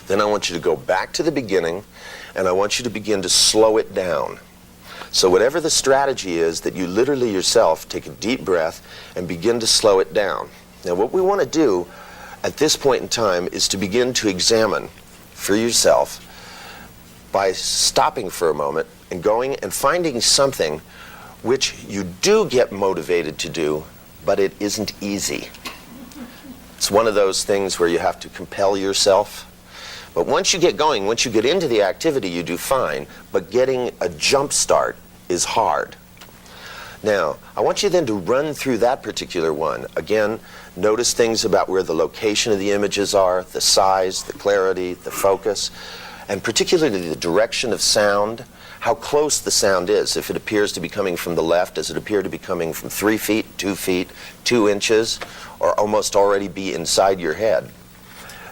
Then I want you to go back to the beginning, and I want you to begin to slow it down. So whatever the strategy is, that you literally yourself take a deep breath and begin to slow it down. Now what we want to do at this point in time is to begin to examine for yourself by stopping for a moment and going and finding something which you do get motivated to do, but it isn't easy. It's one of those things where you have to compel yourself. But once you get going, once you get into the activity, you do fine, but getting a jump start is hard. Now, I want you then to run through that particular one. Again, notice things about where the location of the images are, the size, the clarity, the focus, and particularly the direction of sound, how close the sound is. If it appears to be coming from the left, does it appear to be coming from 3 feet, 2 feet, 2 inches, or almost already be inside your head?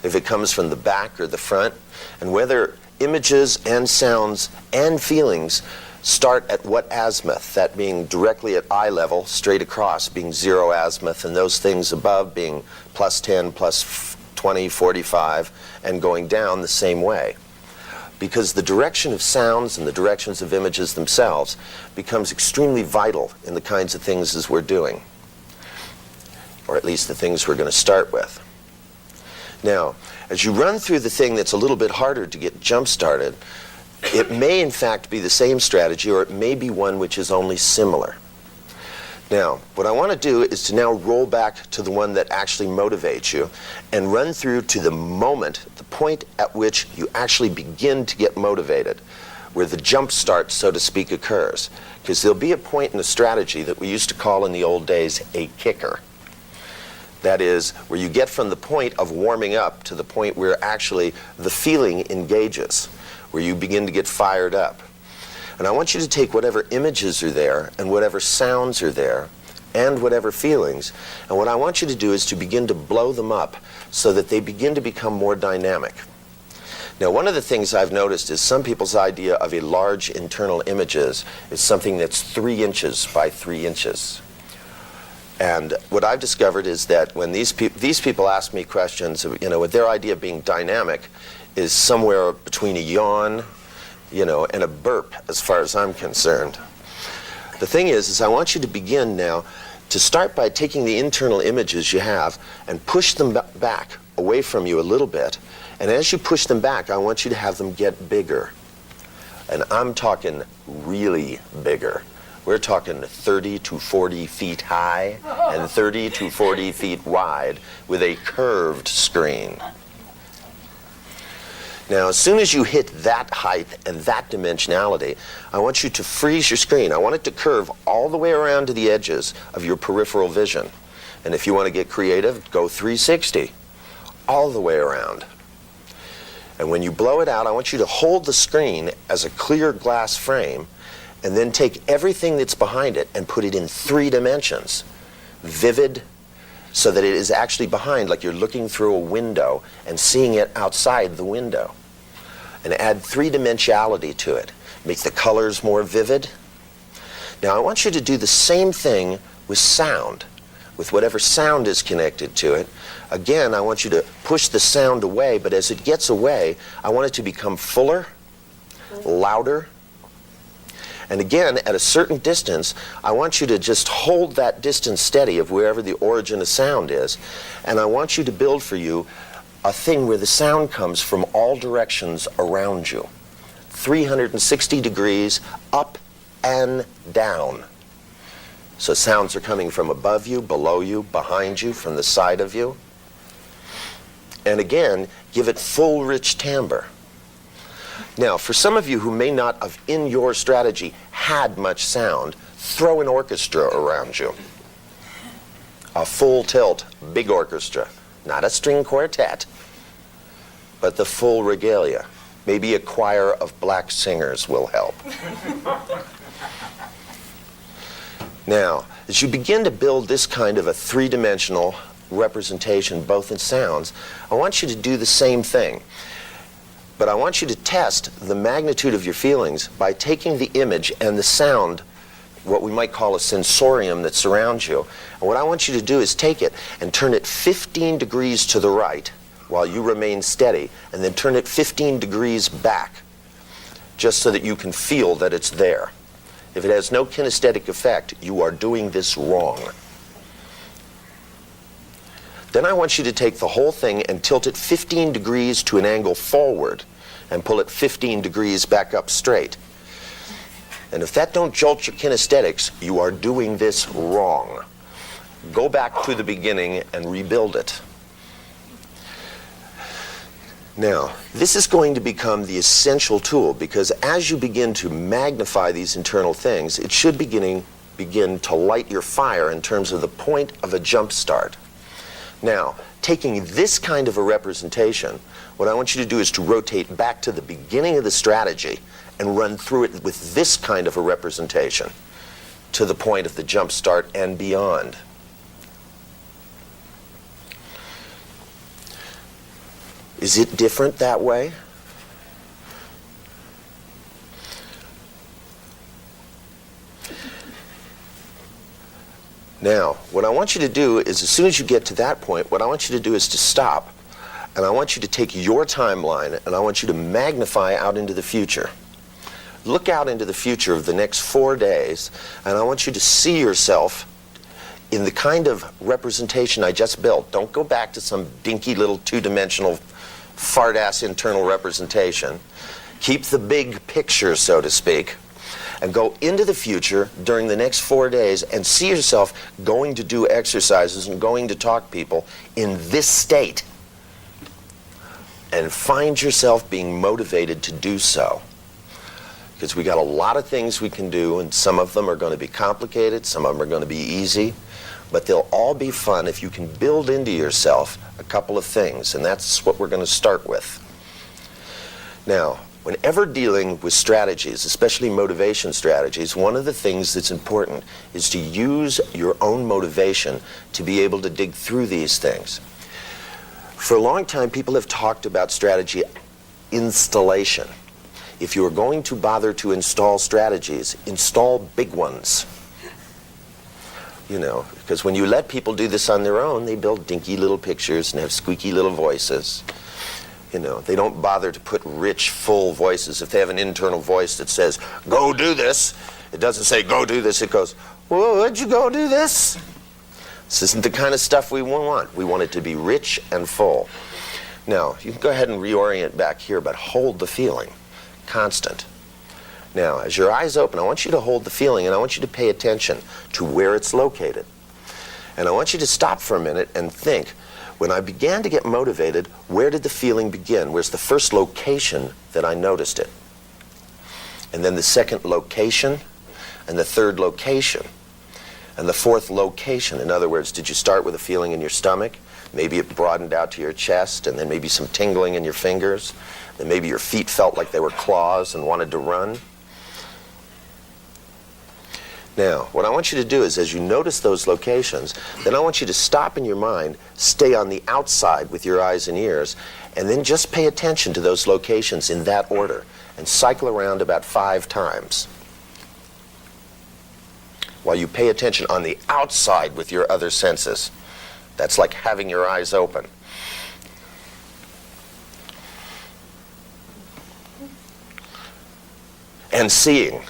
If it comes from the back or the front, and whether images and sounds and feelings start at what azimuth, that being directly at eye level, straight across being 0 azimuth, and those things above being plus 10, plus 20, 45, and going down the same way. Because the direction of sounds and the directions of images themselves becomes extremely vital in the kinds of things as we're doing, or at least the things we're going to start with. Now, as you run through the thing that's a little bit harder to get jump-started, it may in fact be the same strategy, or it may be one which is only similar. Now, what I want to do is to now roll back to the one that actually motivates you and run through to the moment, the point at which you actually begin to get motivated, where the jump start, so to speak, occurs. Because there'll be a point in the strategy that we used to call in the old days a kicker. That is, where you get from the point of warming up to the point where actually the feeling engages, where you begin to get fired up. And I want you to take whatever images are there and whatever sounds are there and whatever feelings, and what I want you to do is to begin to blow them up so that they begin to become more dynamic. Now, one of the things I've noticed is some people's idea of a large internal images is something that's 3 inches by 3 inches. And what I've discovered is that when these people ask me questions, with their idea of being dynamic is somewhere between a yawn, and a burp, as far as I'm concerned. The thing is I want you to begin now to start by taking the internal images you have and push them back away from you a little bit. And as you push them back, I want you to have them get bigger. And I'm talking really bigger. We're talking 30 to 40 feet high and 30 to 40 feet wide with a curved screen. Now, as soon as you hit that height and that dimensionality, I want you to freeze your screen. I want it to curve all the way around to the edges of your peripheral vision. And if you want to get creative, go 360, all the way around. And when you blow it out, I want you to hold the screen as a clear glass frame and then take everything that's behind it and put it in 3 dimensions. Vivid, so that it is actually behind, like you're looking through a window and seeing it outside the window. And add 3-dimensionality to it. Make the colors more vivid. Now I want you to do the same thing with sound, with whatever sound is connected to it. Again, I want you to push the sound away, but as it gets away, I want it to become fuller, louder. And again, at a certain distance, I want you to just hold that distance steady of wherever the origin of sound is. And I want you to build for you a thing where the sound comes from all directions around you. 360 degrees up and down. So sounds are coming from above you, below you, behind you, from the side of you. And again, give it full, rich timbre. Now, for some of you who may not have, in your strategy, had much sound, throw an orchestra around you. A full tilt, big orchestra. Not a string quartet, but the full regalia. Maybe a choir of black singers will help. Now, as you begin to build this kind of a 3-dimensional representation, both in sounds, I want you to do the same thing. But I want you to test the magnitude of your feelings by taking the image and the sound, what we might call a sensorium that surrounds you. And what I want you to do is take it and turn it 15 degrees to the right, while you remain steady, and then turn it 15 degrees back, just so that you can feel that it's there. If it has no kinesthetic effect, you are doing this wrong. Then I want you to take the whole thing and tilt it 15 degrees to an angle forward and pull it 15 degrees back up straight. And if that don't jolt your kinesthetics, you are doing this wrong. Go back to the beginning and rebuild it. Now, this is going to become the essential tool, because as you begin to magnify these internal things, it should begin to light your fire in terms of the point of a jump start. Now, taking this kind of a representation, what I want you to do is to rotate back to the beginning of the strategy and run through it with this kind of a representation to the point of the jump start and beyond. Is it different that way? Now, what I want you to do is, as soon as you get to that point, what I want you to do is to stop, and I want you to take your timeline and I want you to magnify out into the future. Look out into the future of the next 4 days, and I want you to see yourself in the kind of representation I just built. Don't go back to some dinky little two-dimensional fart-ass internal representation. Keep the big picture, so to speak, and go into the future during the next 4 days and see yourself going to do exercises and going to talk to people in this state. And find yourself being motivated to do so. Because we got a lot of things we can do, and some of them are going to be complicated, some of them are going to be easy, but they'll all be fun if you can build into yourself a couple of things, and that's what we're going to start with. Now, whenever dealing with strategies, especially motivation strategies, one of the things that's important is to use your own motivation to be able to dig through these things. For a long time, people have talked about strategy installation. If you are going to bother to install strategies, install big ones. You know, because when you let people do this on their own, they build dinky little pictures and have squeaky little voices. You know, they don't bother to put rich, full voices. If they have an internal voice that says, go do this, it doesn't say, go do this. It goes, would you go do this? This isn't the kind of stuff we want. We want it to be rich and full. Now, you can go ahead and reorient back here, but hold the feeling. Constant. Now, as your eyes open, I want you to hold the feeling, and I want you to pay attention to where it's located. And I want you to stop for a minute and think, when I began to get motivated, where did the feeling begin? Where's the first location that I noticed it? And then the second location, and the third location, and the fourth location. In other words, did you start with a feeling in your stomach? Maybe it broadened out to your chest, and then maybe some tingling in your fingers. And maybe your feet felt like they were claws and wanted to run. Now, what I want you to do is, as you notice those locations, then I want you to stop in your mind, stay on the outside with your eyes and ears, and then just pay attention to those locations in that order, and cycle around about 5 times. While you pay attention on the outside with your other senses. That's like having your eyes open. And seeing.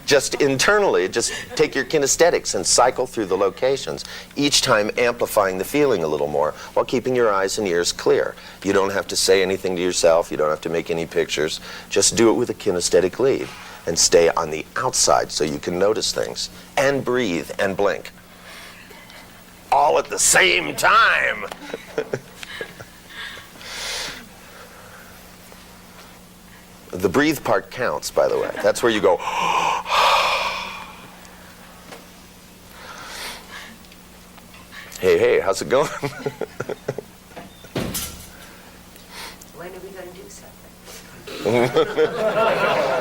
Just internally, just take your kinesthetics and cycle through the locations, each time amplifying the feeling a little more while keeping your eyes and ears clear. You don't have to say anything to yourself, you don't have to make any pictures, just do it with a kinesthetic lead and stay on the outside so you can notice things and breathe and blink. All at the same time. The breathe part counts, by the way. That's where you go. Hey, how's it going? When are we going to do something?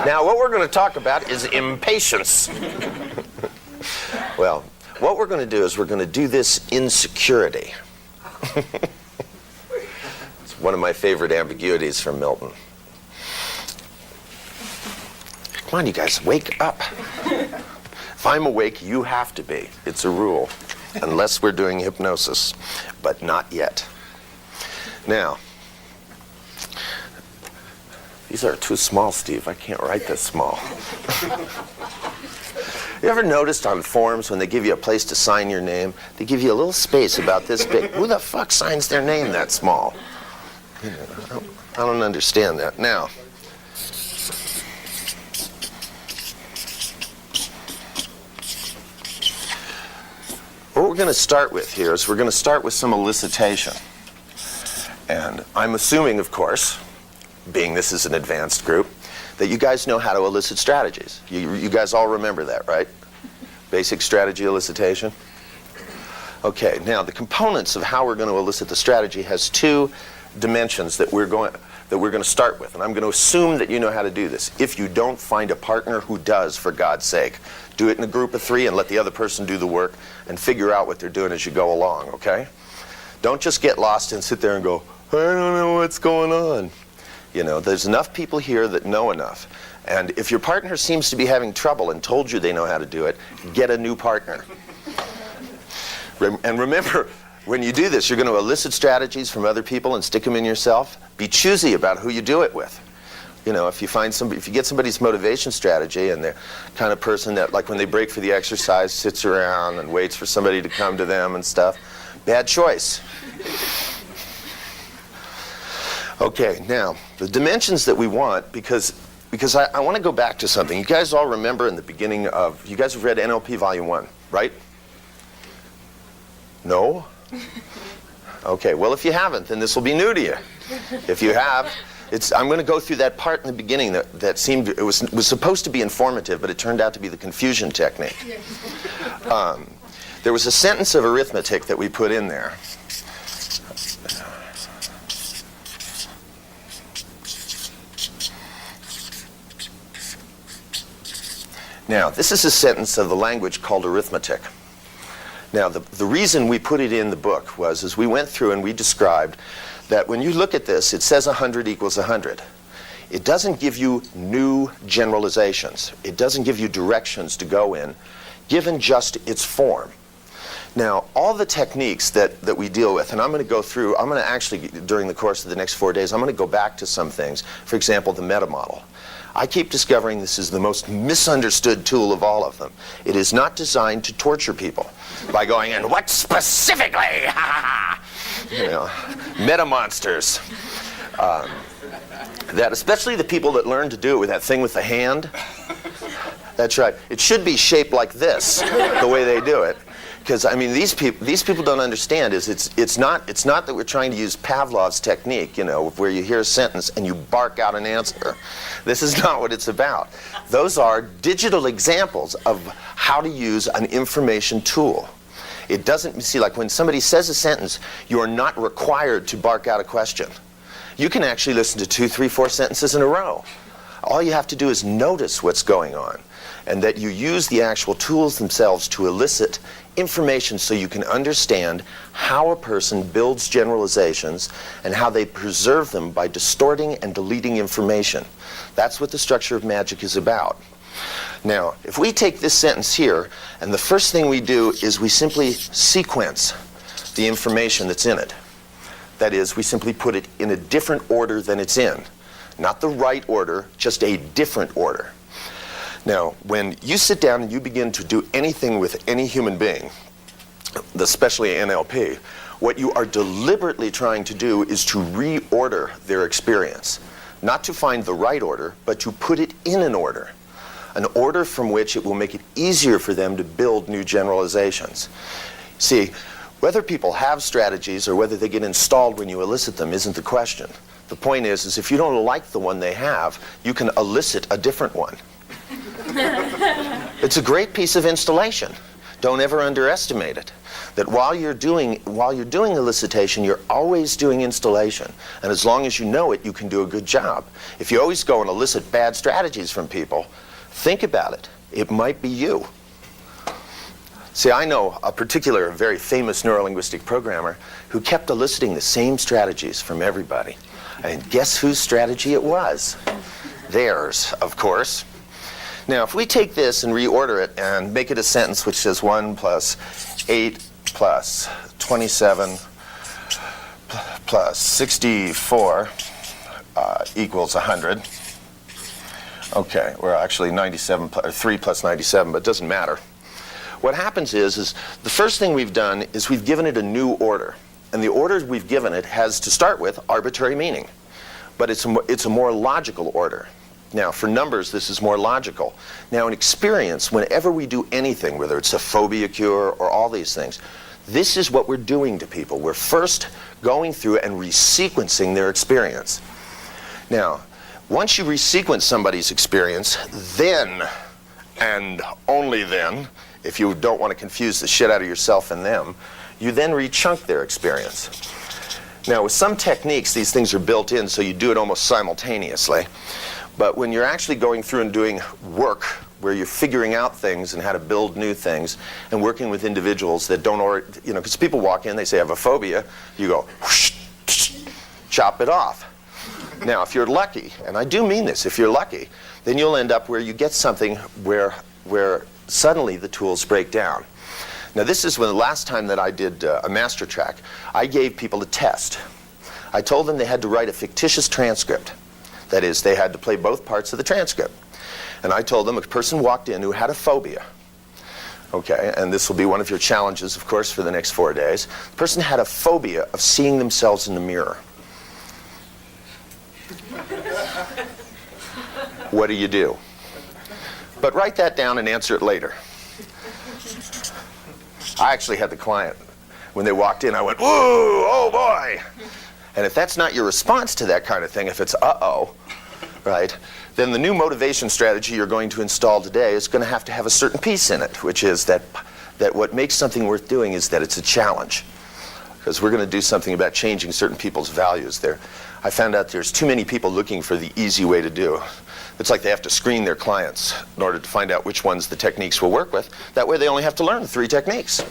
Now, what we're going to talk about is impatience. Well, what we're going to do is we're going to do this in security. It's one of my favorite ambiguities from Milton. Come on, you guys, wake up. If I'm awake, you have to be. It's a rule. unless we're doing hypnosis, but not yet. Now, these are too small, Steve. I can't write this small. You ever noticed on forms when they give you a place to sign your name, they give you a little space about this big? Who the fuck signs their name that small? You know, I don't understand that. Now, what we're going to start with here is we're going to start with some elicitation. And I'm assuming, of course, being this is an advanced group, that you guys know how to elicit strategies. You guys all remember that, right? Basic strategy elicitation. Okay, now the components of how we're going to elicit the strategy has two dimensions that we're going to start with, and I'm going to assume that you know how to do this. If you don't, find a partner who does, for God's sake. Do it in a group of 3 and let the other person do the work and figure out what they're doing as you go along, okay? Don't just get lost and sit there and go, I don't know what's going on. You know, there's enough people here that know enough. And if your partner seems to be having trouble and told you they know how to do it, get a new partner. And remember, when you do this, you're going to elicit strategies from other people and stick them in yourself. Be choosy about who you do it with. You know, if you get somebody's motivation strategy and they're the kind of person that, like when they break for the exercise, sits around and waits for somebody to come to them and stuff, bad choice. Okay, now, the dimensions that we want, because I want to go back to something. You guys all remember in the beginning of, you guys have read NLP Volume 1, right? No? Okay, well, if you haven't, then this will be new to you. If you have, I'm going to go through that part in the beginning that seemed, it was supposed to be informative, but it turned out to be the confusion technique. There was a sentence of arithmetic that we put in there. Now, this is a sentence of the language called arithmetic. Now, the reason we put it in the book was as we went through and we described that when you look at this, it says 100 equals 100. It doesn't give you new generalizations. It doesn't give you directions to go in, given just its form. Now, all the techniques that we deal with, and I'm going to go through, I'm going to actually, during the course of the next 4 days, I'm going to go back to some things. For example, the meta model. I keep discovering this is the most misunderstood tool of all of them. It is not designed to torture people by going, and what specifically? You know, meta monsters. That especially the people that learn to do it with that thing with the hand. That's right. It should be shaped like this, the way they do it. Because I mean, these people don't understand is it's not that we're trying to use Pavlov's technique, you know, where you hear a sentence and you bark out an answer. This is not what it's about. Those are digital examples of how to use an information tool. It doesn't, see, like when somebody says a sentence, you're not required to bark out a question. You can actually listen to 2, 3, 4 sentences in a row. All you have to do is notice what's going on, and that you use the actual tools themselves to elicit information so you can understand how a person builds generalizations and how they preserve them by distorting and deleting information. That's what the structure of magic is about. Now, if we take this sentence here, and the first thing we do is we simply sequence the information that's in it. That is, we simply put it in a different order than it's in. Not the right order, just a different order. Now, when you sit down and you begin to do anything with any human being, especially NLP, what you are deliberately trying to do is to reorder their experience. Not to find the right order, but to put it in an order from which it will make it easier for them to build new generalizations. See, whether people have strategies or whether they get installed when you elicit them isn't the question. The point is if you don't like the one they have, you can elicit a different one. It's a great piece of installation. Don't ever underestimate it. That while you're doing elicitation, you're always doing installation. And as long as you know it, you can do a good job. If you always go and elicit bad strategies from people, think about it. It might be you. See, I know a particular very famous neurolinguistic programmer who kept eliciting the same strategies from everybody. And guess whose strategy it was? Theirs, of course. Now, if we take this and reorder it and make it a sentence which says 1 + 8 plus 27 plus 64 equals 100. Okay, we're actually 97, or 3 plus 97, but it doesn't matter. What happens is the first thing we've done is we've given it a new order. And the order we've given it has, to start with, arbitrary meaning. But it's a more logical order. Now, for numbers, this is more logical. Now, in experience, whenever we do anything, whether it's a phobia cure or all these things, this is what we're doing to people. We're first going through and resequencing their experience. Now, once you resequence somebody's experience, then, and only then, if you don't want to confuse the shit out of yourself and them, you then rechunk their experience. Now, with some techniques, these things are built in, so you do it almost simultaneously. But when you're actually going through and doing work, where you're figuring out things and how to build new things, and working with individuals that don't, because people walk in, they say, I have a phobia, you go, whoosh, chop it off. Now, if you're lucky, and I do mean this, if you're lucky, then you'll end up where you get something where suddenly the tools break down. Now, this is when the last time that I did a master track, I gave people a test. I told them they had to write a fictitious transcript. That is, they had to play both parts of the transcript. And I told them a person walked in who had a phobia. Okay, and this will be one of your challenges, of course, for the next 4 days. The person had a phobia of seeing themselves in the mirror. What do? But write that down and answer it later. I actually had the client, when they walked in, I went, whoa, oh boy. And if that's not your response to that kind of thing, if it's uh-oh, right, then the new motivation strategy you're going to install today is going to have a certain piece in it, which is that what makes something worth doing is that it's a challenge. Because we're going to do something about changing certain people's values there. I found out there's too many people looking for the easy way to do. It's like they have to screen their clients in order to find out which ones the techniques will work with. That way they only have to learn 3 techniques.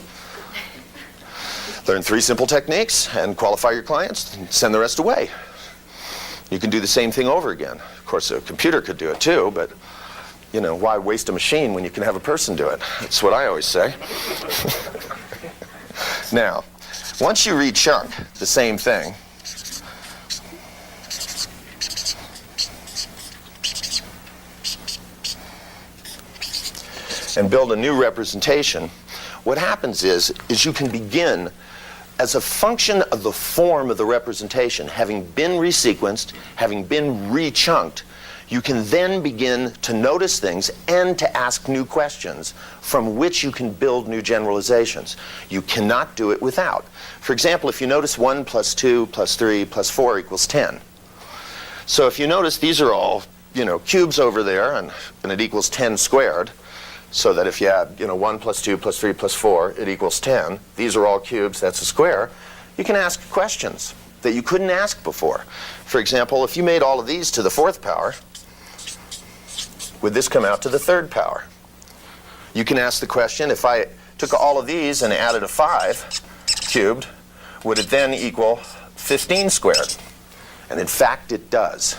Learn 3 simple techniques and qualify your clients and send the rest away. You can do the same thing over again. Of course, a computer could do it too, but why waste a machine when you can have a person do it? That's what I always say. Now, once you rechunk the same thing, and build a new representation, what happens is you can begin, as a function of the form of the representation, having been resequenced, having been rechunked, you can then begin to notice things and to ask new questions from which you can build new generalizations. You cannot do it without. For example, if you notice 1 plus 2 plus 3 plus 4 equals 10. So if you notice, these are all cubes over there, and it equals 10 squared. So that if you add 1 plus 2 plus 3 plus 4, it equals 10. These are all cubes, that's a square. You can ask questions that you couldn't ask before. For example, if you made all of these to the 4th power, would this come out to the 3rd power? You can ask the question, if I took all of these and added a 5 cubed, would it then equal 15 squared? And in fact, it does.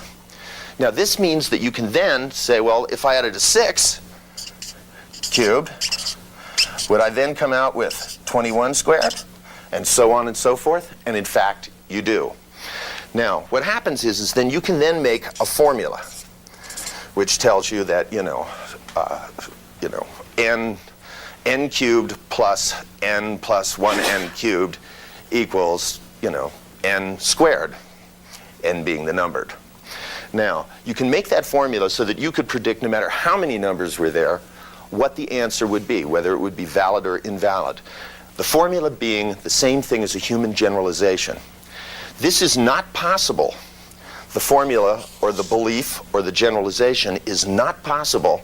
Now, this means that you can then say, well, if I added a 6 cubed, would I then come out with 21 squared? And so on and so forth. And in fact, you do. Now, what happens is then you can then make a formula which tells you that, n cubed plus n plus 1n cubed equals, n squared, n being the numbered. Now, you can make that formula so that you could predict, no matter how many numbers were there, what the answer would be, whether it would be valid or invalid. The formula being the same thing as a human generalization. This is not possible. The formula or the belief or the generalization is not possible,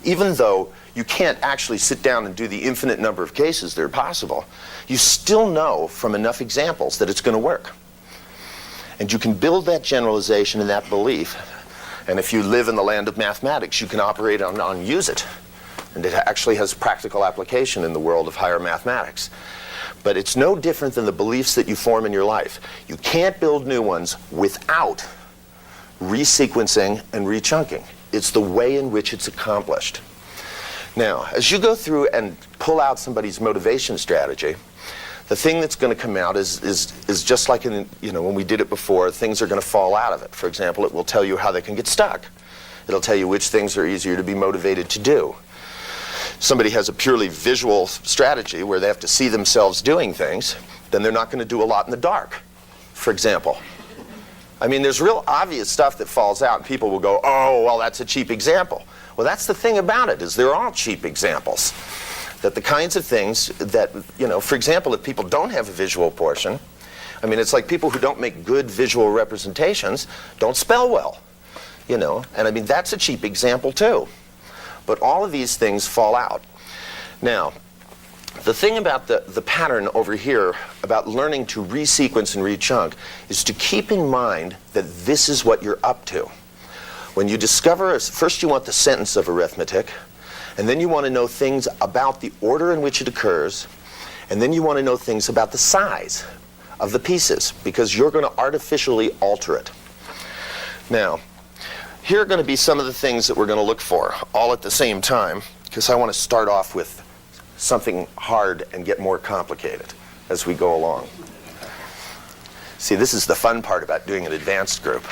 even though you can't actually sit down and do the infinite number of cases that are possible. You still know from enough examples that it's going to work. And you can build that generalization and that belief. And if you live in the land of mathematics, you can operate on use it. And it actually has practical application in the world of higher mathematics. But it's no different than the beliefs that you form in your life. You can't build new ones without resequencing and rechunking. It's the way in which it's accomplished. Now, as you go through and pull out somebody's motivation strategy, the thing that's going to come out is just like when we did it before, things are going to fall out of it. For example, it will tell you how they can get stuck. It'll tell you which things are easier to be motivated to do. Somebody has a purely visual strategy where they have to see themselves doing things, then they're not going to do a lot in the dark, for example. I mean, there's real obvious stuff that falls out, and people will go, oh, well, that's a cheap example. Well, that's the thing about it, is they're all cheap examples. That the kinds of things that, for example, if people don't have a visual portion, I mean, it's like people who don't make good visual representations don't spell well, and I mean, that's a cheap example too. But all of these things fall out. Now, the thing about the pattern over here, about learning to resequence and rechunk, is to keep in mind that this is what you're up to. When you discover, first you want the sentence of arithmetic, and then you want to know things about the order in which it occurs, and then you want to know things about the size of the pieces, because you're going to artificially alter it. Now, here are going to be some of the things that we're going to look for, all at the same time, because I want to start off with something hard and get more complicated as we go along. See, this is the fun part about doing an advanced group.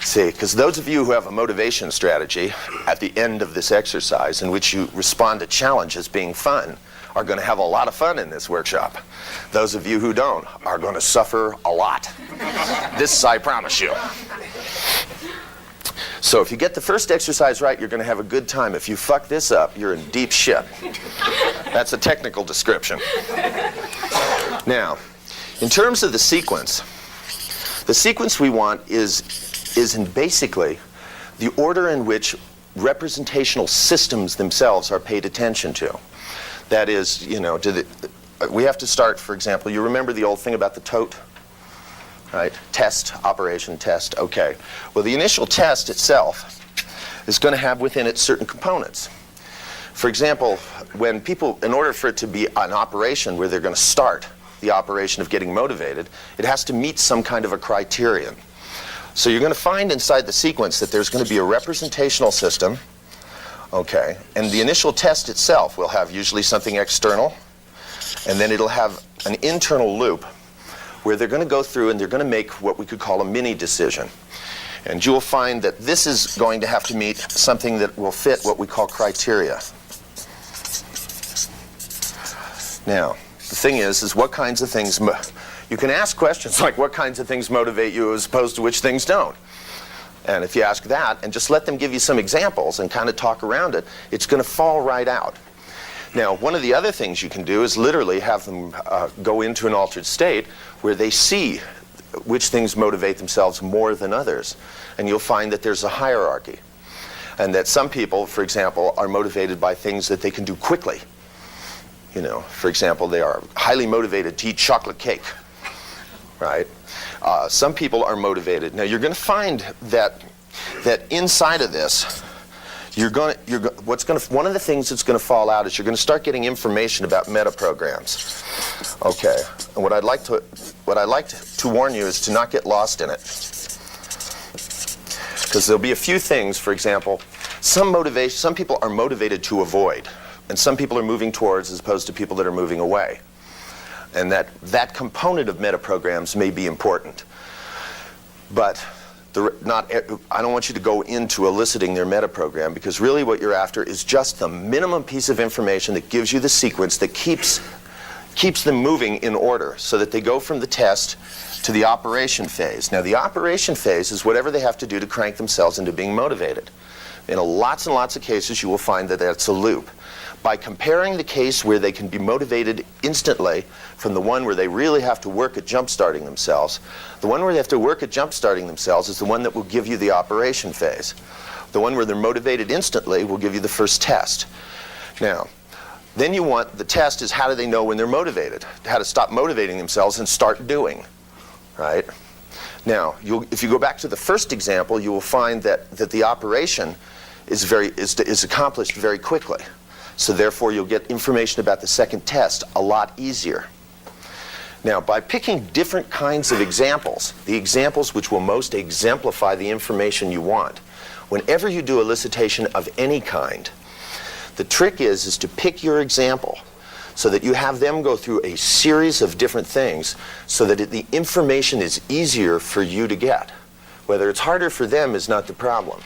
See, because those of you who have a motivation strategy at the end of this exercise in which you respond to challenge as being fun are going to have a lot of fun in this workshop. Those of you who don't are going to suffer a lot. This I promise you. So if you get the first exercise right, you're going to have a good time. If you fuck this up, you're in deep shit. That's a technical description. Now, in terms of the sequence we want is in basically the order in which representational systems themselves are paid attention to. That is, we have to start, for example, you remember the old thing about the tote? Right? Test, operation, test, okay. Well, the initial test itself is going to have within it certain components. For example, when people, in order for it to be an operation where they're going to start the operation of getting motivated, it has to meet some kind of a criterion. So you're going to find inside the sequence that there's going to be a representational system, okay, and the initial test itself will have usually something external, and then it'll have an internal loop where they're going to go through and they're going to make what we could call a mini decision. And you will find that this is going to have to meet something that will fit what we call criteria. Now, the thing is what kinds of things, you can ask questions like what kinds of things motivate you as opposed to which things don't. And if you ask that and just let them give you some examples and kind of talk around it, it's going to fall right out. Now, one of the other things you can do is literally have them go into an altered state where they see which things motivate themselves more than others. And you'll find that there's a hierarchy. And that some people, for example, are motivated by things that they can do quickly. For example, they are highly motivated to eat chocolate cake. Right? Some people are motivated. Now, you're going to find that inside of this, one of the things that's going to fall out is you're going to start getting information about metaprograms. Okay, and what I'd like to warn you is to not get lost in it, because there'll be a few things. For example, some people are motivated to avoid, and some people are moving towards as opposed to people that are moving away. And that component of metaprograms may be important, but I don't want you to go into eliciting their metaprogram, because really what you're after is just the minimum piece of information that gives you the sequence that keeps them moving in order so that they go from the test to the operation phase. Now, the operation phase is whatever they have to do to crank themselves into being motivated. In lots and lots of cases, you will find that that's a loop. By comparing the case where they can be motivated instantly from the one where they really have to work at jump-starting themselves, the one where they have to work at jump-starting themselves is the one that will give you the operation phase. The one where they're motivated instantly will give you the first test. Now, then you want, the test is how do they know when they're motivated, how to stop motivating themselves and start doing, right? Now, if you go back to the first example, you will find that the operation is accomplished very quickly. So therefore, you'll get information about the second test a lot easier. Now, by picking different kinds of examples, the examples which will most exemplify the information you want, whenever you do elicitation of any kind, the trick is to pick your example so that you have them go through a series of different things so that the information is easier for you to get. Whether it's harder for them is not the problem.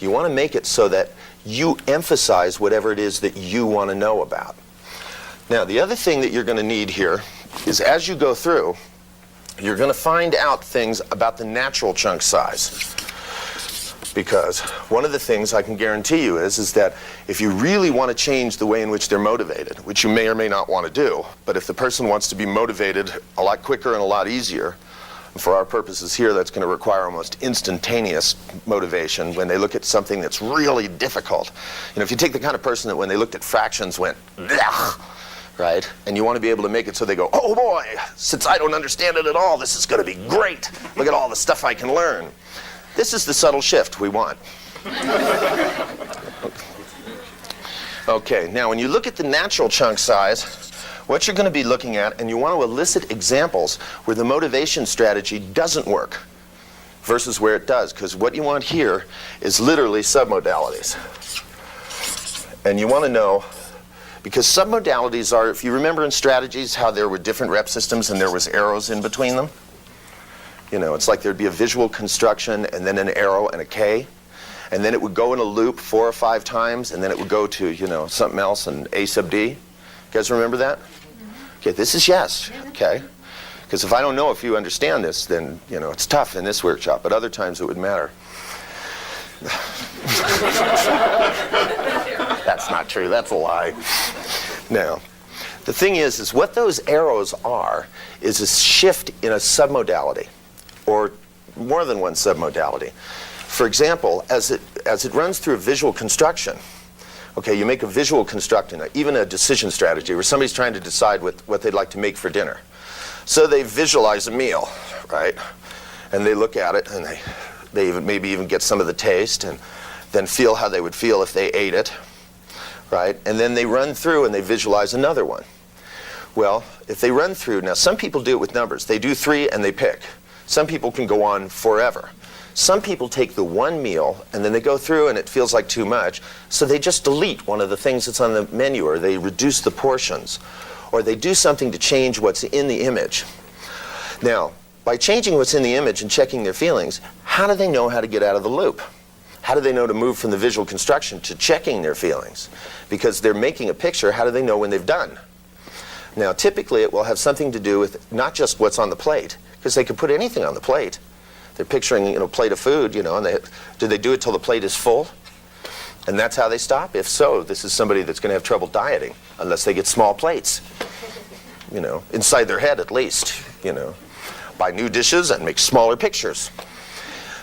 You want to make it so that you emphasize whatever it is that you want to know about. Now, the other thing that you're going to need here is as you go through, you're going to find out things about the natural chunk size. Because one of the things I can guarantee you is that if you really want to change the way in which they're motivated, which you may or may not want to do, but if the person wants to be motivated a lot quicker and a lot easier, for our purposes here, that's going to require almost instantaneous motivation when they look at something that's really difficult. You know, if you take the kind of person that when they looked at fractions went, "Blech," right? And you want to be able to make it so they go, oh boy, since I don't understand it at all, this is going to be great. Look at all the stuff I can learn. This is the subtle shift we want. Okay, now when you look at the natural chunk size, what you're going to be looking at, and you want to elicit examples where the motivation strategy doesn't work versus where it does, because what you want here is literally submodalities. And you want to know, because submodalities are, if you remember in strategies how there were different rep systems and there was arrows in between them, you know, it's like there'd be a visual construction and then an arrow and a K, and then it would go in a loop 4 or 5 times, and then it would go to, you know, something else and A sub D. You guys remember that? Okay, this is yes, okay? Because if I don't know if you understand this, then, you know, it's tough in this workshop, but other times it would matter. That's not true, that's a lie. Now, the thing is what those arrows are is a shift in a submodality, or more than one submodality. For example, as it runs through a visual construction, okay, you make a visual construct in even a decision strategy where somebody's trying to decide what they'd like to make for dinner. So they visualize a meal, right? And they look at it and they maybe even get some of the taste and then feel how they would feel if they ate it, right? And then they run through and they visualize another one. Well, if they run through, now some people do it with numbers. They do 3 and they pick. Some people can go on forever. Some people take the one meal and then they go through and it feels like too much, so they just delete one of the things that's on the menu, or they reduce the portions, or they do something to change what's in the image. Now, by changing what's in the image and checking their feelings, how do they know how to get out of the loop? How do they know to move from the visual construction to checking their feelings? Because they're making a picture, how do they know when they've done? Now, typically it will have something to do with not just what's on the plate, because they could put anything on the plate. They're picturing, you know, a plate of food, you know, and do they do it till the plate is full? And that's how they stop? If so, this is somebody that's going to have trouble dieting, unless they get small plates, you know, inside their head at least, you know. Buy new dishes and make smaller pictures.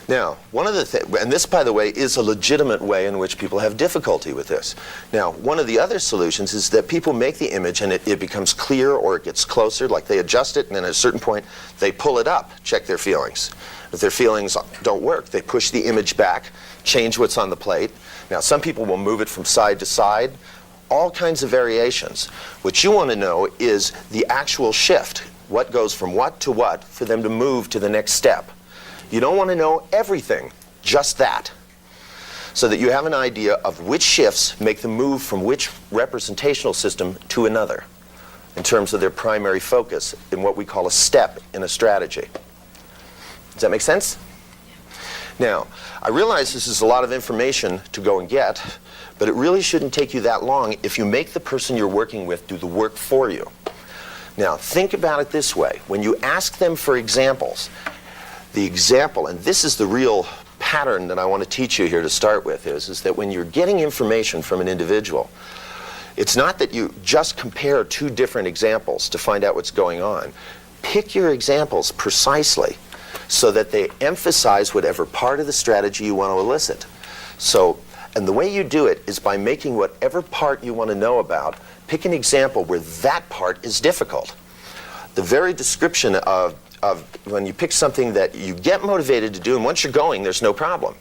Now, one of the things, and this, by the way, is a legitimate way in which people have difficulty with this. Now, one of the other solutions is that people make the image and it becomes clear, or it gets closer, like they adjust it, and then at a certain point, they pull it up, check their feelings. If their feelings don't work, they push the image back, change what's on the plate. Now, some people will move it from side to side, all kinds of variations. What you want to know is the actual shift, what goes from what to what, for them to move to the next step. You don't want to know everything, just that, so that you have an idea of which shifts make the move from which representational system to another, in terms of their primary focus in what we call a step in a strategy. Does that make sense? Now, I realize this is a lot of information to go and get, but it really shouldn't take you that long if you make the person you're working with do the work for you. Now, think about it this way. When you ask them for examples, the example, and this is the real pattern that I want to teach you here to start with, is that when you're getting information from an individual, it's not that you just compare 2 different examples to find out what's going on. Pick your examples precisely so that they emphasize whatever part of the strategy you want to elicit. So, and the way you do it is by making whatever part you want to know about, pick an example where that part is difficult. The very description of when you pick something that you get motivated to do, and once you're going, there's no problem.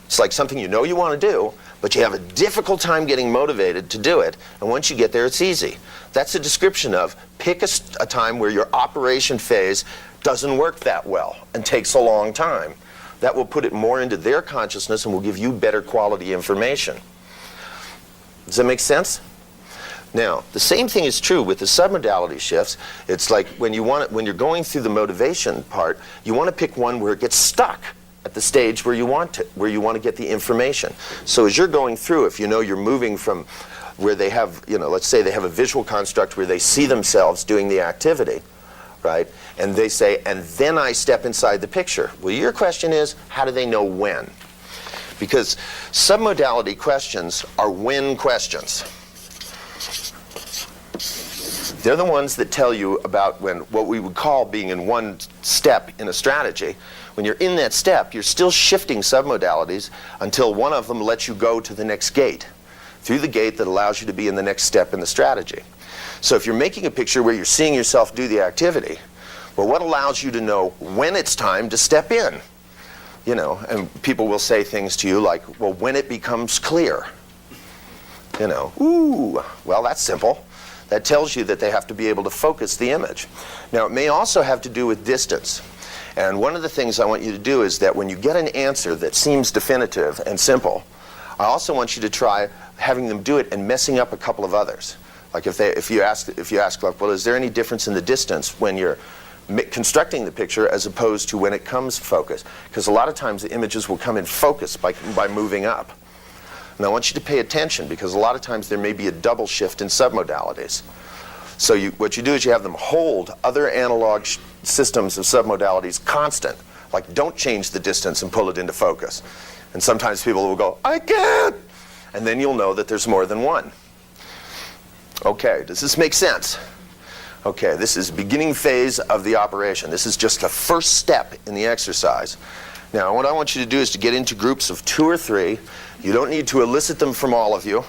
It's like something you know you want to do, but you have a difficult time getting motivated to do it, and once you get there, it's easy. That's a description of pick a time where your operation phase doesn't work that well and takes a long time. That will put it more into their consciousness and will give you better quality information. Does that make sense? Now, the same thing is true with the submodality shifts. It's like when you're going through the motivation part, you want to pick one where it gets stuck at the stage where you want to get the information. So as you're going through, if you know you're moving from where they have, let's say they have a visual construct where they see themselves doing the activity, right? And they say, and then I step inside the picture. Well, your question is, how do they know when? Because submodality questions are when questions. They're the ones that tell you about what we would call being in one step in a strategy. When you're in that step, you're still shifting submodalities until one of them lets you go to the next gate, through the gate that allows you to be in the next step in the strategy. So if you're making a picture where you're seeing yourself do the activity, well, what allows you to know when it's time to step in? And people will say things to you like, well, when it becomes clear. Ooh, well, that's simple. That tells you that they have to be able to focus the image. Now, it may also have to do with distance. And one of the things I want you to do is that when you get an answer that seems definitive and simple, I also want you to try having them do it and messing up a couple of others. Like if you ask like, well, is there any difference in the distance when you're constructing the picture as opposed to when it comes focus? Because a lot of times the images will come in focus by moving up. And I want you to pay attention because a lot of times there may be a double shift in submodalities. So what you do is you have them hold other analog systems of submodalities constant. Like don't change the distance and pull it into focus. And sometimes people will go, I can't! And then you'll know that there's more than one. Okay, does this make sense? Okay, this is beginning phase of the operation. This is just the first step in the exercise. Now, what I want you to do is to get into groups of 2 or 3. You don't need to elicit them from all of you.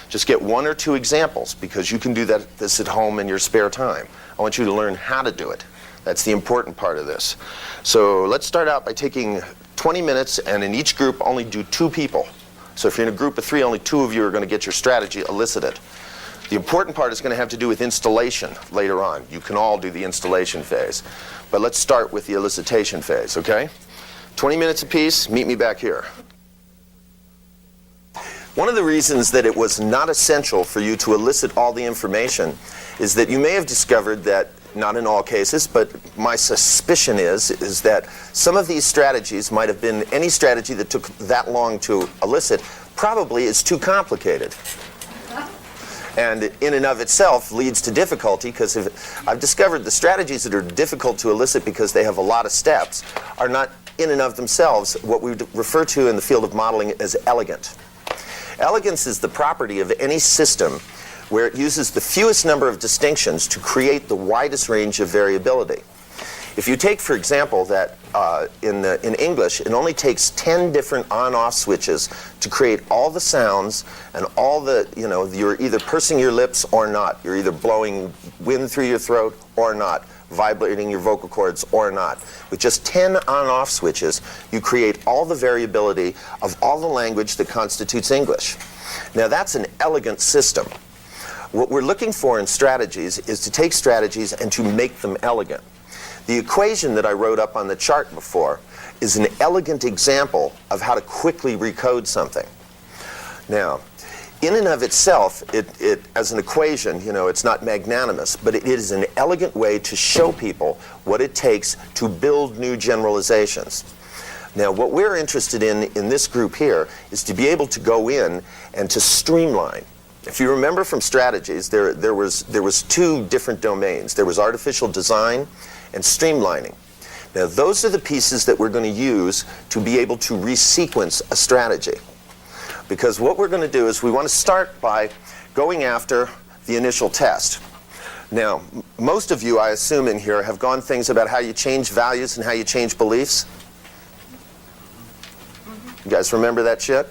Just get 1 or 2 examples because you can do this at home in your spare time. I want you to learn how to do it. That's the important part of this. So let's start out by taking 20 minutes and in each group only do 2 people. So if you're in a group of 3, only 2 of you are going to get your strategy elicited. The important part is going to have to do with installation later on. You can all do the installation phase. But let's start with the elicitation phase, okay? 20 minutes apiece, meet me back here. One of the reasons that it was not essential for you to elicit all the information is that you may have discovered that, not in all cases, but my suspicion is that some of these strategies might have been, any strategy that took that long to elicit probably is too complicated. And in and of itself leads to difficulty because I've discovered the strategies that are difficult to elicit because they have a lot of steps are not in and of themselves what we refer to in the field of modeling as elegant. Elegance is the property of any system where it uses the fewest number of distinctions to create the widest range of variability. If you take, for example, that in English, it only takes 10 different on-off switches to create all the sounds and all the, you're either pursing your lips or not. You're either blowing wind through your throat or not, vibrating your vocal cords or not. With just 10 on-off switches, you create all the variability of all the language that constitutes English. Now that's an elegant system. What we're looking for in strategies is to take strategies and to make them elegant. The equation that I wrote up on the chart before is an elegant example of how to quickly recode something. Now, in and of itself, it as an equation, it's not magnanimous, but it is an elegant way to show people what it takes to build new generalizations. Now, what we're interested in this group here is to be able to go in and to streamline. If you remember from strategies, there was 2 different domains. There was artificial design and streamlining. Now, those are the pieces that we're going to use to be able to resequence a strategy. Because what we're going to do is we want to start by going after the initial test. Now, most of you, I assume in here, have gone things about how you change values and how you change beliefs. You guys remember that shit?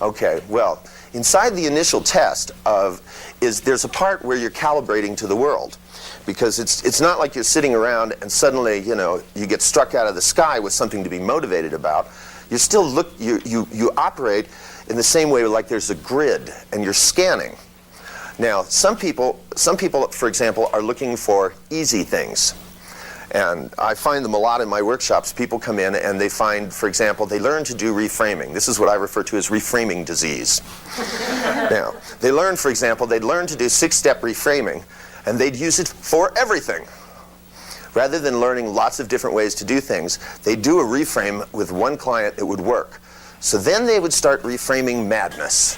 Okay, well, inside the initial test there's a part where you're calibrating to the world. Because it's not like you're sitting around and suddenly, you get struck out of the sky with something to be motivated about. You still you operate in the same way like there's a grid and you're scanning. Now, some people, for example, are looking for easy things. And I find them a lot in my workshops. People come in and they find, for example, they learn to do reframing. This is what I refer to as reframing disease. Now, they learn, for example, they'd learn to do 6-step reframing, and they'd use it for everything. Rather than learning lots of different ways to do things, they'd do a reframe with one client that would work. So then they would start reframing madness.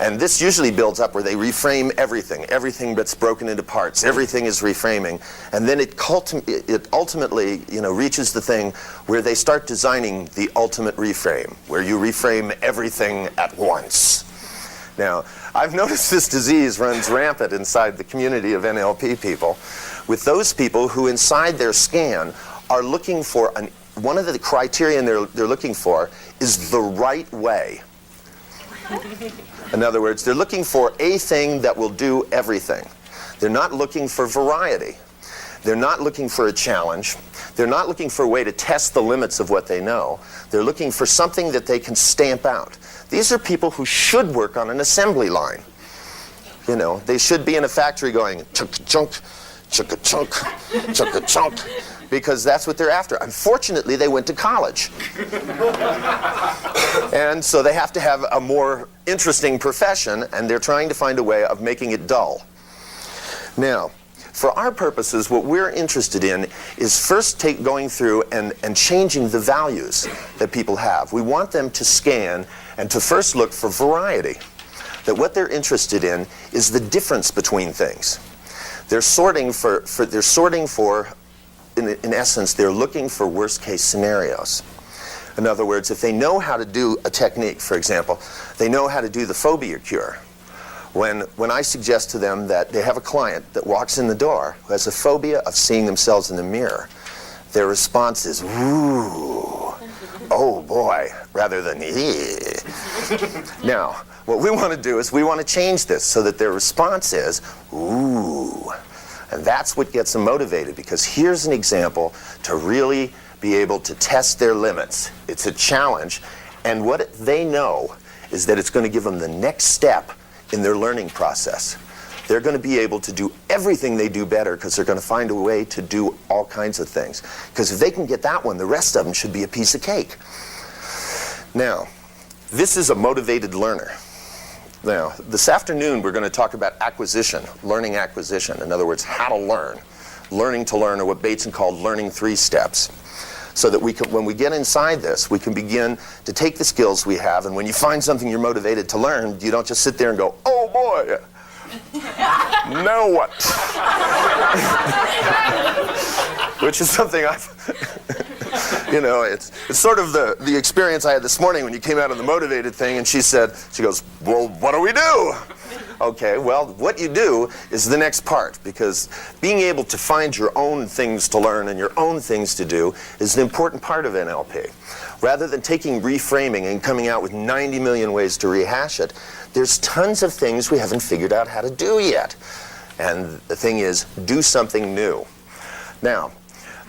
And this usually builds up where they reframe everything. Everything that's broken into parts. Everything is reframing. And then it ultimately, reaches the thing where they start designing the ultimate reframe, where you reframe everything at once. Now, I've noticed this disease runs rampant inside the community of NLP people, with those people who inside their scan are looking for one of the criterion they're looking for is the right way. In other words, they're looking for a thing that will do everything. They're not looking for variety. They're not looking for a challenge. They're not looking for a way to test the limits of what they know. They're looking for something that they can stamp out. These are people who should work on an assembly line. They should be in a factory going chunk-a-chunk, chunk-a-chunk, chunk-a-chunk, because that's what they're after. Unfortunately, they went to college. And so they have to have a more interesting profession, and they're trying to find a way of making it dull. Now, for our purposes, what we're interested in is first going through and changing the values that people have. We want them to scan and to first look for variety. That what they're interested in is the difference between things. They're sorting for in essence, they're looking for worst-case scenarios. In other words, if they know how to do a technique, for example, they know how to do the phobia cure. When I suggest to them that they have a client that walks in the door who has a phobia of seeing themselves in the mirror, their response is, ooh, oh boy, rather than, eeh. Now, what we want to do is we want to change this so that their response is, ooh. And that's what gets them motivated, because here's an example to really be able to test their limits. It's a challenge, and what they know is that it's going to give them the next step in their learning process. They're going to be able to do everything they do better because they're going to find a way to do all kinds of things. Because if they can get that one, the rest of them should be a piece of cake. Now, this is a motivated learner. Now, this afternoon we're going to talk about acquisition, learning acquisition. In other words, how to learn. Learning to learn, or what Bateson called learning 3 steps. So that we can, when we get inside this, we can begin to take the skills we have, and when you find something you're motivated to learn, you don't just sit there and go, oh boy, now what? Which is something it's sort of the experience I had this morning when you came out of the motivated thing, and she goes, well, what do we do? Okay, well, what you do is the next part, because being able to find your own things to learn and your own things to do is an important part of NLP. Rather than taking reframing and coming out with 90 million ways to rehash it, there's tons of things we haven't figured out how to do yet. And the thing is, do something new. Now,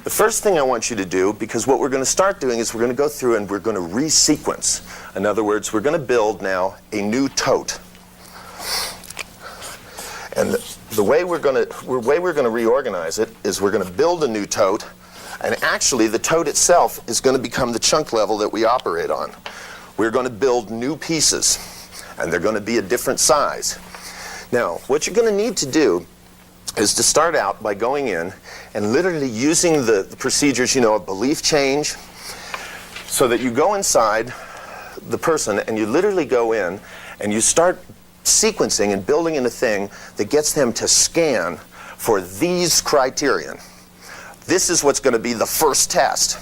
the first thing I want you to do, because what we're going to start doing is we're going to go through and we're going to resequence. In other words, we're going to build now a new tote. And the way we're going to reorganize it is we're going to build a new tote, and actually the tote itself is going to become the chunk level that we operate on. We're going to build new pieces, and they're going to be a different size. Now, what you're going to need to do is to start out by going in and literally using the procedures, of belief change, so that you go inside the person and you literally go in and you start sequencing and building in a thing that gets them to scan for these criterion. This is what's going to be the first test.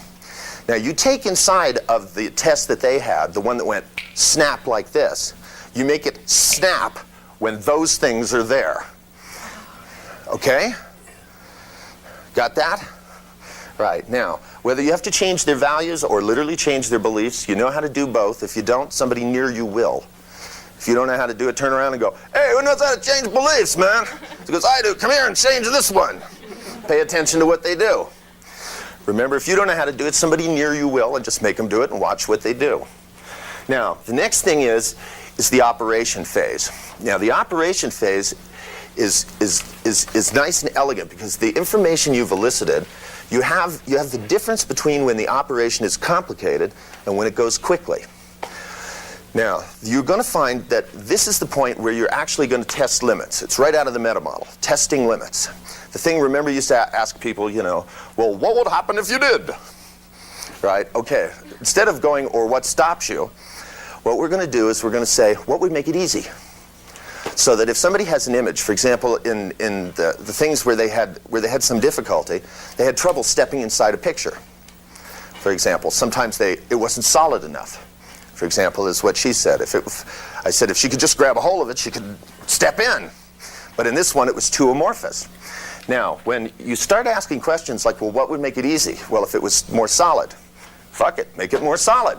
Now, you take inside of the test that they had, the one that went snap like this, you make it snap when those things are there. Okay? Got that? Right. Now, whether you have to change their values or literally change their beliefs, you know how to do both. If you don't, somebody near you will. If you don't know how to do it, turn around and go, hey, who knows how to change beliefs, man? Because I do. Come here and change this one. Pay attention to what they do. Remember, if you don't know how to do it, somebody near you will, and just make them do it and watch what they do. Now, the next thing is the operation phase. Now, the operation phase is nice and elegant, because the information you've elicited, you have the difference between when the operation is complicated and when it goes quickly. Now, you're going to find that this is the point where you're actually going to test limits. It's right out of the meta model, testing limits. The thing, remember, used to ask people, you know, well, what would happen if you did? Right? Okay. Instead of going, or what stops you, what we're going to do is we're going to say, what would make it easy? So that if somebody has an image, for example, in the things where they had some difficulty, they had trouble stepping inside a picture. For example, sometimes it wasn't solid enough. For example, is what she said. I said if she could just grab a hold of it, she could step in. But in this one, it was too amorphous. Now, when you start asking questions like, well, what would make it easy? Well, if it was more solid, fuck it, make it more solid.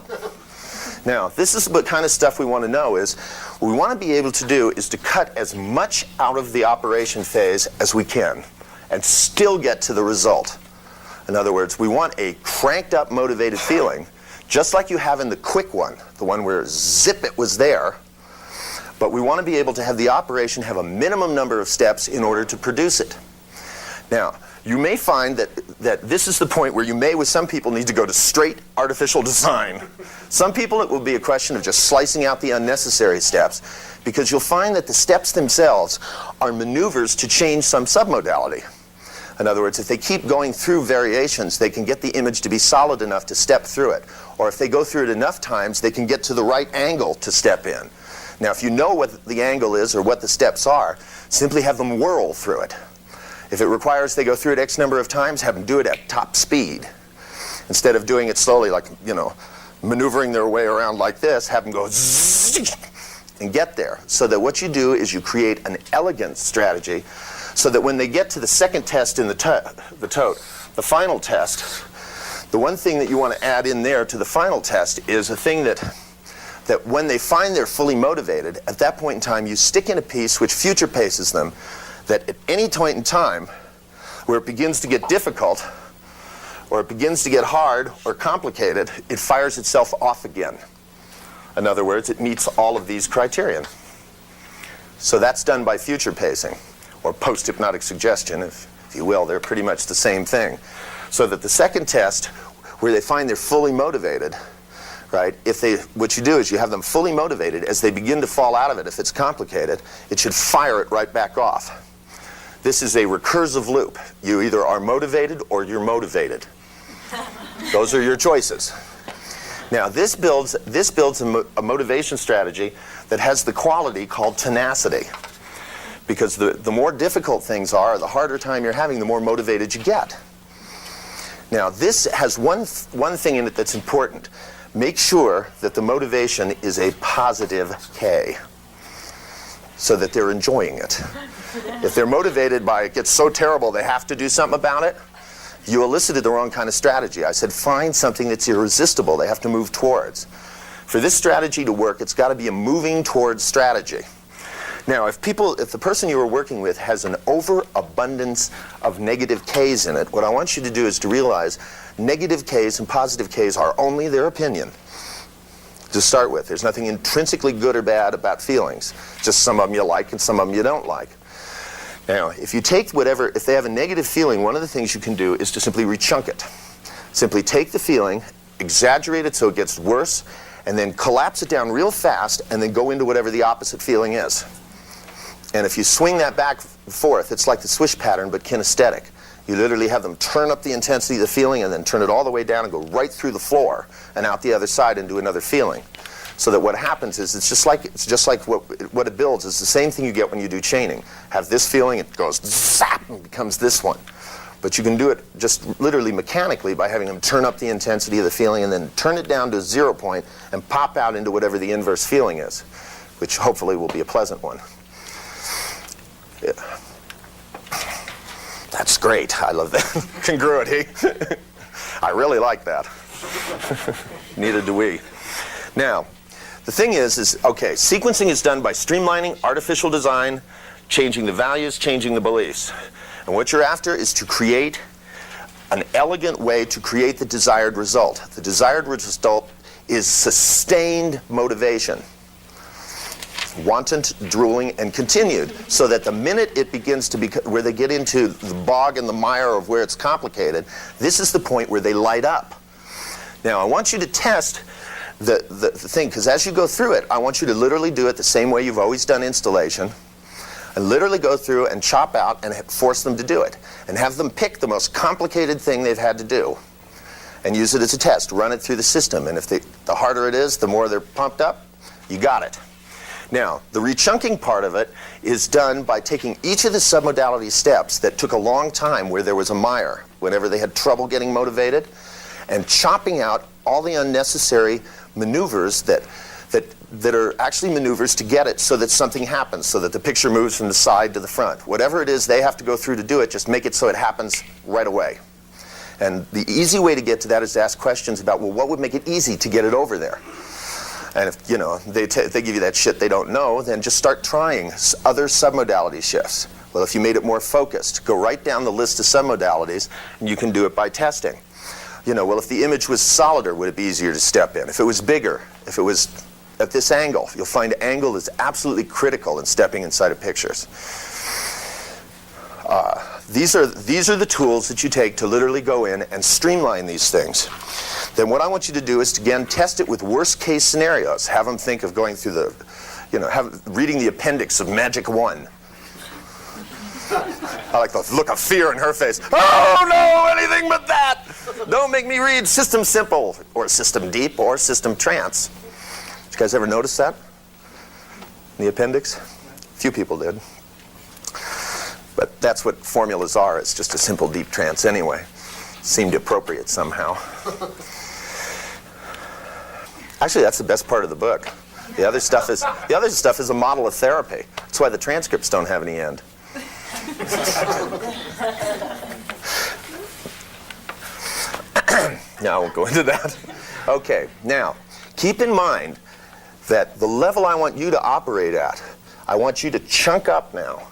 Now, this is what kind of stuff we want to know is, what we want to be able to do is to cut as much out of the operation phase as we can and still get to the result. In other words, we want a cranked up, motivated feeling, just like you have in the quick one, the one where zip it was there, but we want to be able to have the operation have a minimum number of steps in order to produce it. Now, you may find that this is the point where you may, with some people, need to go to straight artificial design. Some people, it will be a question of just slicing out the unnecessary steps, because you'll find that the steps themselves are maneuvers to change some submodality. In other words, if they keep going through variations, they can get the image to be solid enough to step through it. Or if they go through it enough times, they can get to the right angle to step in. Now, if you know what the angle is or what the steps are, simply have them whirl through it. If it requires they go through it X number of times, have them do it at top speed. Instead of doing it slowly, like, you know, maneuvering their way around like this, have them go zzz and get there. So that what you do is you create an elegant strategy so that when they get to the second test in the tote, the final test, the one thing that you want to add in there to the final test is a thing that when they find they're fully motivated, at that point in time, you stick in a piece which future paces them, that at any point in time where it begins to get difficult, or it begins to get hard or complicated, it fires itself off again. In other words, it meets all of these criterion. So that's done by future pacing, or post-hypnotic suggestion, if you will. They're pretty much the same thing. So that the second test, where they find they're fully motivated, right? What you do is you have them fully motivated. As they begin to fall out of it, if it's complicated, it should fire it right back off. This is a recursive loop. You either are motivated or you're motivated. Those are your choices. Now, this builds a motivation strategy that has the quality called tenacity. Because the more difficult things are, the harder time you're having, the more motivated you get. Now, this has one thing in it that's important. Make sure that the motivation is a positive K, so that they're enjoying it. If they're motivated by it gets so terrible they have to do something about it, you elicited the wrong kind of strategy. I said find something that's irresistible they have to move towards. For this strategy to work, it's got to be a moving towards strategy. Now, if the person you are working with has an overabundance of negative K's in it, what I want you to do is to realize negative K's and positive K's are only their opinion. To start with, there's nothing intrinsically good or bad about feelings. Just some of them you like and some of them you don't like. Now, if you take if they have a negative feeling, one of the things you can do is to simply rechunk it. Simply take the feeling, exaggerate it so it gets worse, and then collapse it down real fast, and then go into whatever the opposite feeling is. And if you swing that back and forth, it's like the swish pattern, but kinesthetic. You literally have them turn up the intensity of the feeling and then turn it all the way down and go right through the floor and out the other side into another feeling. So that what happens is it's just like what it builds is the same thing you get when you do chaining. Have this feeling, it goes zap and becomes this one. But you can do it just literally mechanically by having them turn up the intensity of the feeling and then turn it down to a 0 point and pop out into whatever the inverse feeling is, which hopefully will be a pleasant one. Yeah. That's great. I love that. Congruity. I really like that. Neither do we. Now, the thing is okay, sequencing is done by streamlining, artificial design, changing the values, changing the beliefs. And what you're after is to create an elegant way to create the desired result. The desired result is sustained motivation. wanton, drooling, and continued, so that the minute it begins to be, where they get into the bog and the mire of where it's complicated, this is the point where they light up. Now, I want you to test the thing, because as you go through it, I want you to literally do it the same way you've always done installation, and literally go through and chop out and force them to do it, and have them pick the most complicated thing they've had to do, and use it as a test. Run it through the system, and if the harder it is, the more they're pumped up, you got it. Now, the rechunking part of it is done by taking each of the submodality steps that took a long time where there was a mire, whenever they had trouble getting motivated, and chopping out all the unnecessary maneuvers that are actually maneuvers to get it so that something happens, so that the picture moves from the side to the front. Whatever it is they have to go through to do it, just make it so it happens right away. And the easy way to get to that is to ask questions about, well, what would make it easy to get it over there? And if, they give you that shit they don't know, then just start trying other submodality shifts. Well, if you made it more focused, go right down the list of submodalities, and you can do it by testing. Well, if the image was solider, would it be easier to step in? If it was bigger, if it was at this angle, you'll find angle is absolutely critical in stepping inside of pictures. These are the tools that you take to literally go in and streamline these things. Then what I want you to do is to, again, test it with worst case scenarios. Have them think of going through reading the appendix of Magic 1. I like the look of fear in her face. Oh no, anything but that! Don't make me read System Simple, or System Deep, or System Trance. Did you guys ever notice that in the appendix? A few people did. But that's what formulas are. It's just a simple deep trance anyway. Seemed appropriate somehow. Actually, that's the best part of the book. The other stuff is a model of therapy. That's why the transcripts don't have any end. Now, I won't go into that. Okay, now, keep in mind that the level I want you to operate at, I want you to chunk up now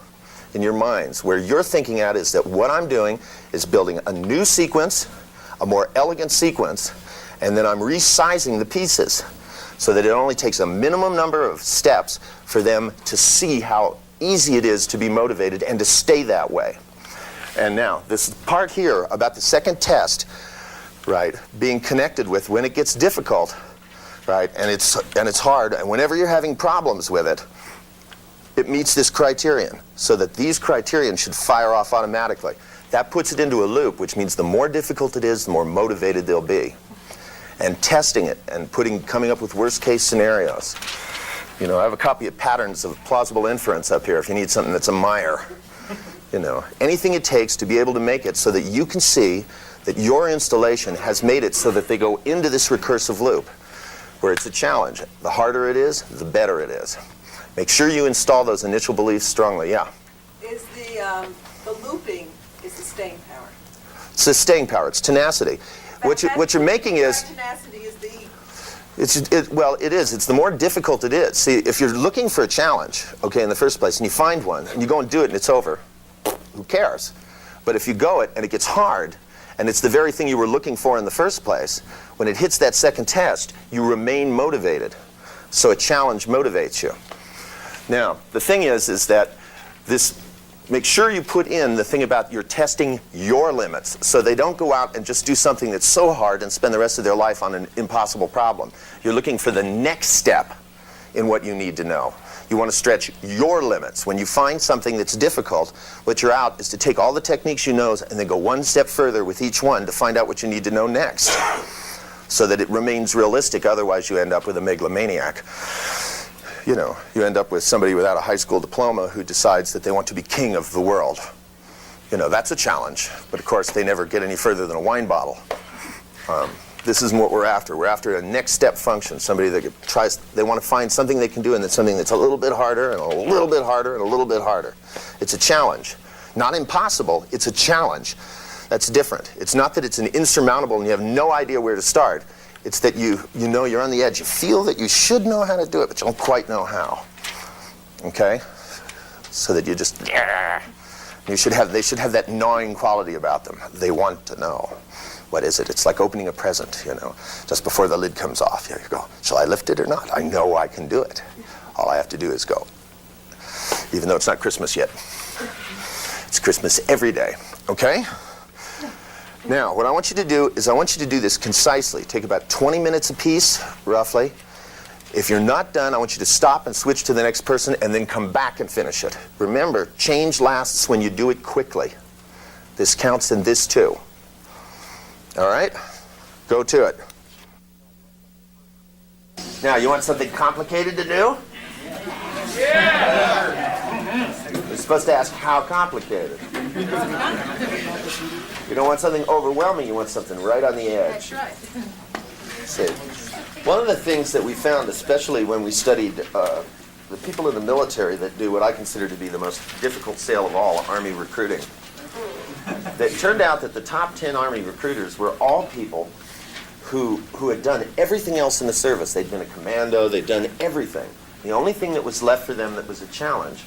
in your minds. Where you're thinking at is that what I'm doing is building a new sequence, a more elegant sequence, and then I'm resizing the pieces so that it only takes a minimum number of steps for them to see how easy it is to be motivated and to stay that way. And now, this part here about the second test, right, being connected with when it gets difficult, right, and it's hard, and whenever you're having problems with it, it meets this criterion, so that these criterion should fire off automatically. That puts it into a loop, which means the more difficult it is, the more motivated they'll be. And testing it and coming up with worst case scenarios. I have a copy of Patterns of Plausible Inference up here if you need something that's a mire. Anything it takes to be able to make it so that you can see that your installation has made it so that they go into this recursive loop, where it's a challenge. The harder it is, the better it is. Make sure you install those initial beliefs strongly. Yeah? Is the looping is the staying power? It's the staying power. It's tenacity. What you're making is... Tenacity is the... It is. It's the more difficult it is. See, if you're looking for a challenge, okay, in the first place, and you find one, and you go and do it, and it's over, who cares? But if you go it, and it gets hard, and it's the very thing you were looking for in the first place, when it hits that second test, you remain motivated. So a challenge motivates you. Now, the thing is that make sure you put in the thing about you're testing your limits, so they don't go out and just do something that's so hard and spend the rest of their life on an impossible problem. You're looking for the next step in what you need to know. You want to stretch your limits. When you find something that's difficult, what you're out is to take all the techniques you know and then go one step further with each one to find out what you need to know next, so that it remains realistic. Otherwise, you end up with a megalomaniac. You end up with somebody without a high school diploma who decides that they want to be king of the world. That's a challenge. But of course, they never get any further than a wine bottle. This isn't what we're after. We're after a next step function. Somebody that they want to find something they can do, and then something that's a little bit harder, and a little bit harder, and a little bit harder. It's a challenge. Not impossible, it's a challenge. That's different. It's not that it's an insurmountable and you have no idea where to start. It's that you know you're on the edge. You feel that you should know how to do it, but you don't quite know how. Okay? So that you just... They should have that gnawing quality about them. They want to know. what is it? It's like opening a present, just before the lid comes off. You go, shall I lift it or not? I know I can do it. All I have to do is go. Even though it's not Christmas yet. It's Christmas every day, okay? Now, what I want you to do is I want you to do this concisely. Take about 20 minutes apiece, roughly. If you're not done, I want you to stop and switch to the next person and then come back and finish it. Remember, change lasts when you do it quickly. This counts in this too. All right? Go to it. Now, you want something complicated to do? Yeah! You're supposed to ask how complicated. You don't want something overwhelming, you want something right on the edge. That's right. See, one of the things that we found, especially when we studied the people in the military that do what I consider to be the most difficult sale of all, Army recruiting, that it turned out that the top 10 Army recruiters were all people who had done everything else in the service. They'd been a commando, they'd done everything. The only thing that was left for them that was a challenge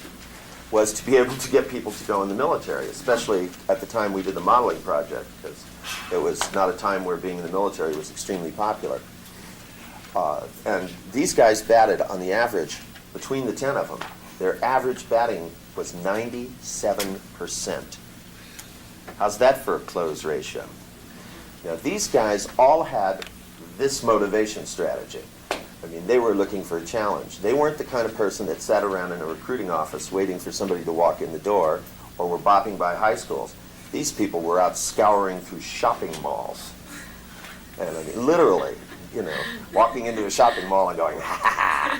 was to be able to get people to go in the military, especially at the time we did the modeling project, because it was not a time where being in the military was extremely popular. And these guys batted, on the average, between the 10 of them, their average batting was 97%. How's that for a close ratio? Now, these guys all had this motivation strategy. I mean, they were looking for a challenge. They weren't the kind of person that sat around in a recruiting office waiting for somebody to walk in the door or were bopping by high schools. These people were out scouring through shopping malls. And I mean, literally, walking into a shopping mall and going, ha ha ha,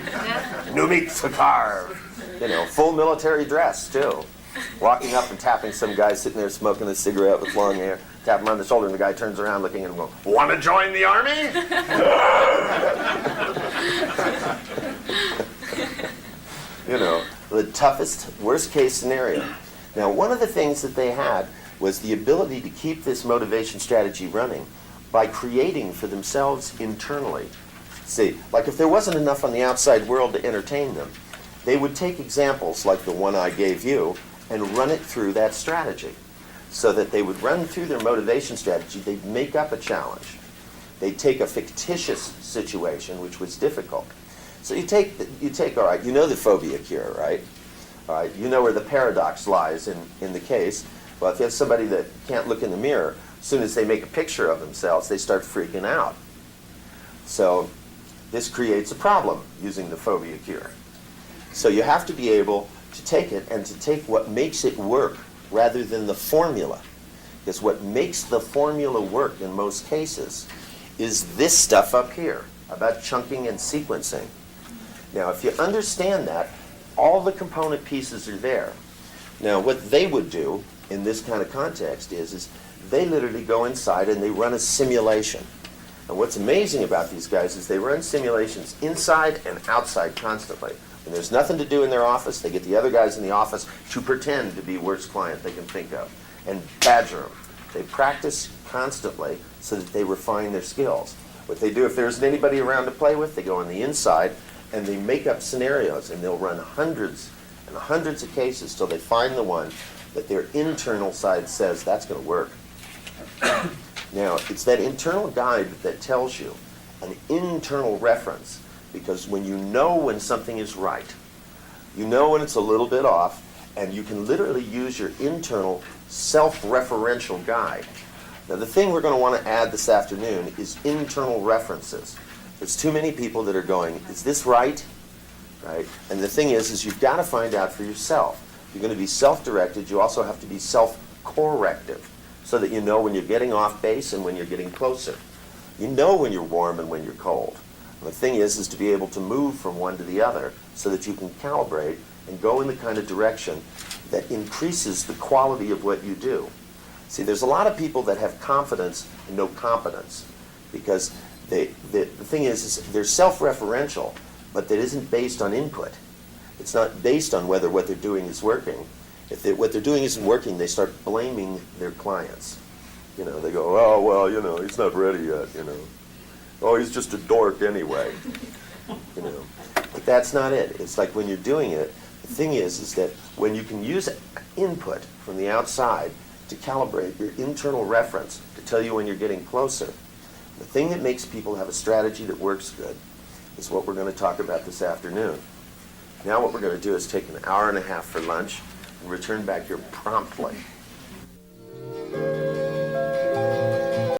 new meat to carve. Full military dress, too. Walking up and tapping some guy sitting there smoking a cigarette with long hair, tap him on the shoulder, and the guy turns around looking at him and goes, want to join the Army? The toughest, worst case scenario. Now, one of the things that they had was the ability to keep this motivation strategy running by creating for themselves internally. See, like if there wasn't enough on the outside world to entertain them, they would take examples like the one I gave you and run it through that strategy. So that they would run through their motivation strategy, they'd make up a challenge. They'd take a fictitious situation, which was difficult. So you take, all right, you know the phobia cure, right? All right, you know where the paradox lies in the case. Well, if you have somebody that can't look in the mirror, as soon as they make a picture of themselves, they start freaking out. So this creates a problem using the phobia cure. So you have to be able to take it and to take what makes it work rather than the formula. Because what makes the formula work in most cases is this stuff up here about chunking and sequencing. Now, if you understand that, all the component pieces are there. Now, what they would do in this kind of context is they literally go inside and they run a simulation. And what's amazing about these guys is they run simulations inside and outside constantly. When there's nothing to do in their office, they get the other guys in the office to pretend to be worst client they can think of and badger them. They practice constantly so that they refine their skills. What they do, if there isn't anybody around to play with, they go on the inside and they make up scenarios, and they'll run hundreds and hundreds of cases till they find the one that their internal side says that's going to work. Now, it's that internal guide that tells you an internal reference, because when you know when something is right, you know when it's a little bit off, and you can literally use your internal self-referential guide. Now, the thing we're going to want to add this afternoon is internal references. There's too many people that are going, is this right? Right? And the thing is you've got to find out for yourself. If you're going to be self-directed, you also have to be self-corrective, so that you know when you're getting off base and when you're getting closer. You know when you're warm and when you're cold. And the thing is to be able to move from one to the other so that you can calibrate and go in the kind of direction that increases the quality of what you do. See, there's a lot of people that have confidence and no competence, because the thing is they're self-referential, but that isn't based on input. It's not based on whether what they're doing is working. If what they're doing isn't working, they start blaming their clients. They go, oh, well, he's not ready yet, Oh, he's just a dork anyway. But that's not it. It's like when you're doing it, the thing is that when you can use input from the outside to calibrate your internal reference, to tell you when you're getting closer. The thing that makes people have a strategy that works good is what we're going to talk about this afternoon. Now what we're going to do is take an hour and a half for lunch and return back here promptly.